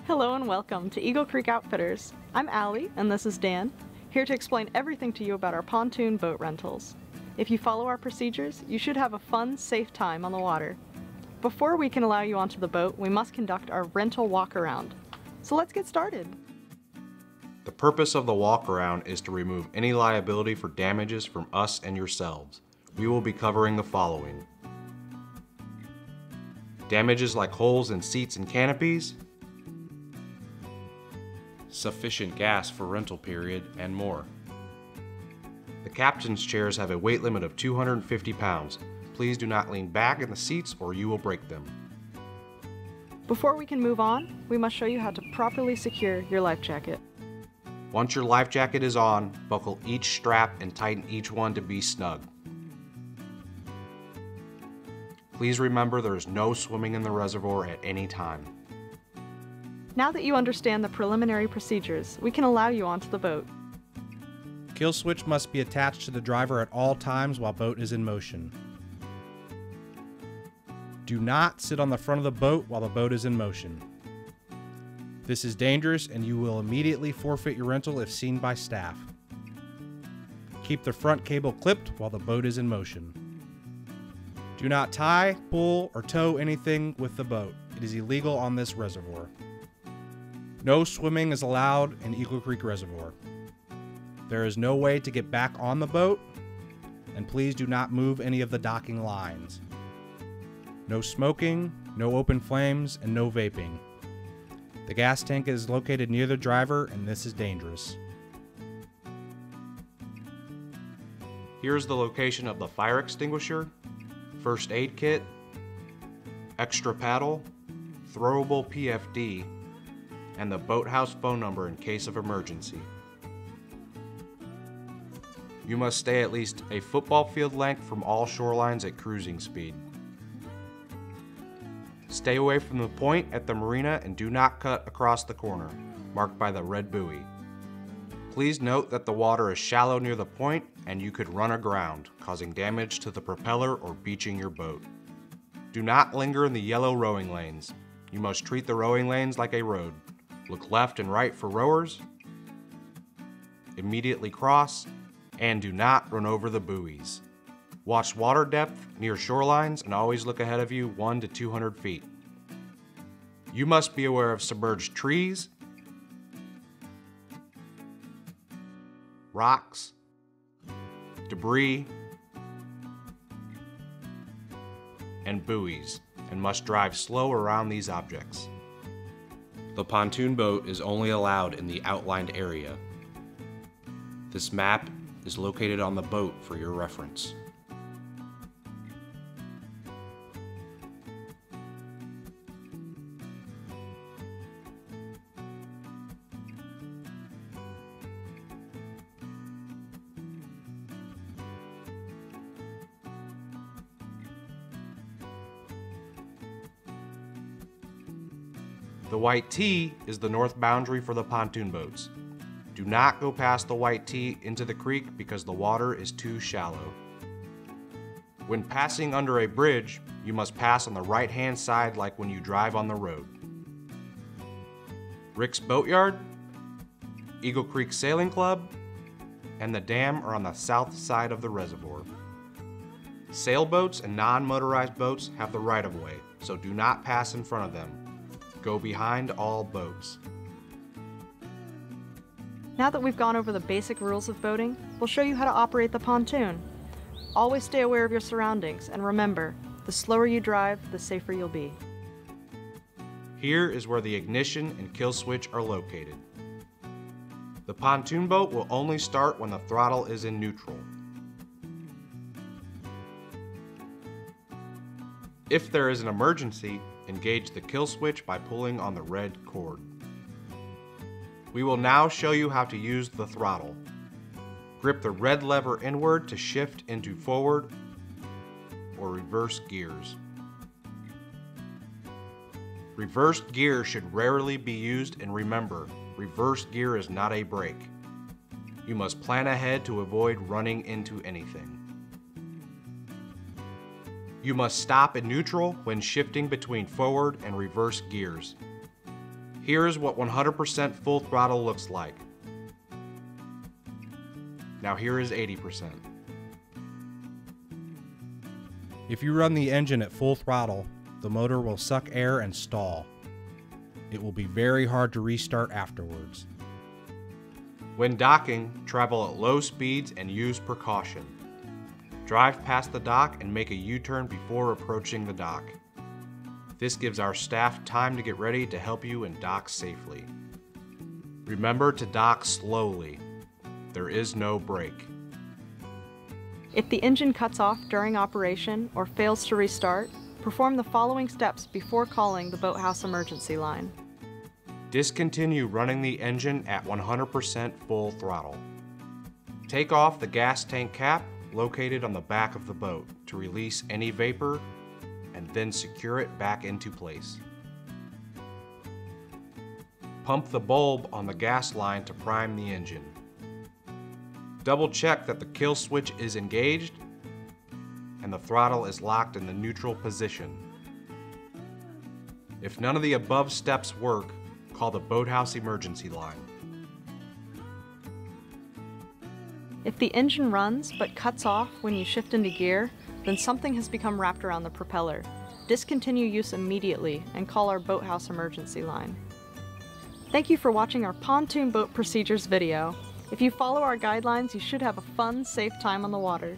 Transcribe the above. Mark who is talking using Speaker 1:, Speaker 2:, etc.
Speaker 1: Hello and welcome to Eagle Creek Outfitters. I'm Allie and this is Dan, here to explain everything to you about our pontoon boat rentals. If you follow our procedures, you should have a fun, safe time on the water. Before we can allow you onto the boat, we must conduct our rental walk-around. So let's get started.
Speaker 2: The purpose of the walk-around is to remove any liability for damages from us and yourselves. We will be covering the following: damages like holes in seats and canopies, sufficient gas for rental period, and more. The captain's chairs have a weight limit of 250 pounds. Please do not lean back in the seats or you will break them.
Speaker 1: Before we can move on, we must show you how to properly secure your life jacket.
Speaker 2: Once your life jacket is on, buckle each strap and tighten each one to be snug. Please remember there is no swimming in the reservoir at any time.
Speaker 1: Now that you understand the preliminary procedures, we can allow you onto the boat.
Speaker 3: Kill switch must be attached to the driver at all times while boat is in motion. Do not sit on the front of the boat while the boat is in motion. This is dangerous and you will immediately forfeit your rental if seen by staff. Keep the front cable clipped while the boat is in motion. Do not tie, pull, or tow anything with the boat. It is illegal on this reservoir. No swimming is allowed in Eagle Creek Reservoir. There is no way to get back on the boat, and please do not move any of the docking lines. No smoking, no open flames, and no vaping. The gas tank is located near the driver, and this is dangerous.
Speaker 2: Here's the location of the fire extinguisher, first aid kit, extra paddle, throwable PFD, and the boathouse phone number in case of emergency. You must stay at least a football field length from all shorelines at cruising speed. Stay away from the point at the marina and do not cut across the corner, marked by the red buoy. Please note that the water is shallow near the point and you could run aground, causing damage to the propeller or beaching your boat. Do not linger in the yellow rowing lanes. You must treat the rowing lanes like a road. Look left and right for rowers, immediately cross, and do not run over the buoys. Watch water depth near shorelines and always look ahead of you 1 to 200 feet. You must be aware of submerged trees, rocks, debris, and buoys, and must drive slow around these objects. The pontoon boat is only allowed in the outlined area. This map is located on the boat for your reference. The white tee is the north boundary for the pontoon boats. Do not go past the white tee into the creek because the water is too shallow. When passing under a bridge, you must pass on the right-hand side like when you drive on the road. Rick's Boatyard, Eagle Creek Sailing Club, and the dam are on the south side of the reservoir. Sailboats and non-motorized boats have the right-of-way, so do not pass in front of them. Go behind all boats.
Speaker 1: Now that we've gone over the basic rules of boating, we'll show you how to operate the pontoon. Always stay aware of your surroundings, and remember, the slower you drive, the safer you'll be.
Speaker 2: Here is where the ignition and kill switch are located. The pontoon boat will only start when the throttle is in neutral. If there is an emergency, engage the kill switch by pulling on the red cord. We will now show you how to use the throttle. Grip the red lever inward to shift into forward or reverse gears. Reversed gear should rarely be used, and remember, reverse gear is not a brake. You must plan ahead to avoid running into anything. You must stop in neutral when shifting between forward and reverse gears. Here is what 100% full throttle looks like. Now here is 80%.
Speaker 3: If you run the engine at full throttle, the motor will suck air and stall. It will be very hard to restart afterwards.
Speaker 2: When docking, travel at low speeds and use precaution. Drive past the dock and make a U-turn before approaching the dock. This gives our staff time to get ready to help you and dock safely. Remember to dock slowly. There is no brake.
Speaker 1: If the engine cuts off during operation or fails to restart, perform the following steps before calling the boathouse emergency line.
Speaker 2: Discontinue running the engine at 100% full throttle. Take off the gas tank cap located on the back of the boat to release any vapor and then secure it back into place. Pump the bulb on the gas line to prime the engine. Double check that the kill switch is engaged and the throttle is locked in the neutral position. If none of the above steps work, call the boathouse emergency line.
Speaker 1: If the engine runs but cuts off when you shift into gear, then something has become wrapped around the propeller. Discontinue use immediately and call our boathouse emergency line. Thank you for watching our pontoon boat procedures video. If you follow our guidelines, you should have a fun, safe time on the water.